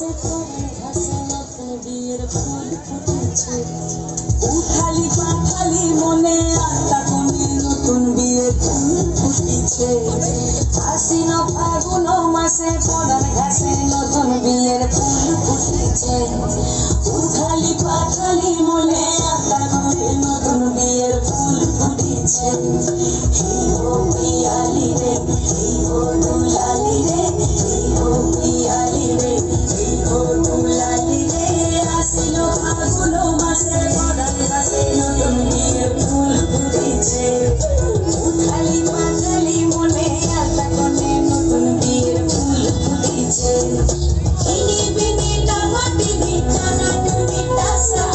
মাসে পরার ঘাসে নতুন বিয়ের ফুল ফুটেছে। উঠালি পাঠালি মনে আত্মা কোণে নতুন বিয়ের ফুল ফুটেছে। আশ্বিন ফাগুন মাসে পরার ঘাসে নতুন বিয়ের ফুল ফুটেছে। উঠালি পাঠালি মনে আত্মা কোণে নতুন বিয়ের ফুল ফুটেছে। হিরো পিয়ালি রে হিরো দুলালি রে হিরো পিয়ালি রে হিরো দুলালি রে। আশ্বিন ফাগুন মাসে পরার ঘাসে নতুন বিয়ের ফুল ফুটেছে। উঠালি পাঠালি মনে আত্মা কোণে নতুন বিয়ের ফুল ফুটেছে। ইনি বিনি টামাটি ভিটা নাটু ভিটাসা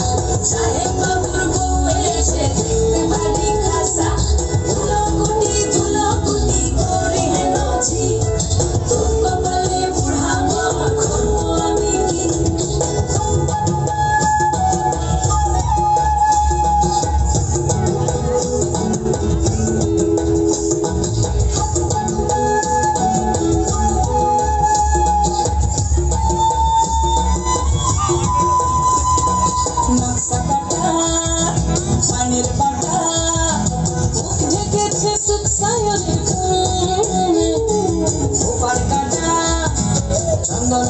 সাহেব বাবুর বউ এসে দেখতে বাড়ি খাসা। ধুলো কুটি করে হেনছি তোর কপালে বুড়াবো করবো আমি কি। নকশা কাটা পানির বাটা মুখ ঢেকেছে সুখ সায়নের ফুল। ওপার কাটা চন্দন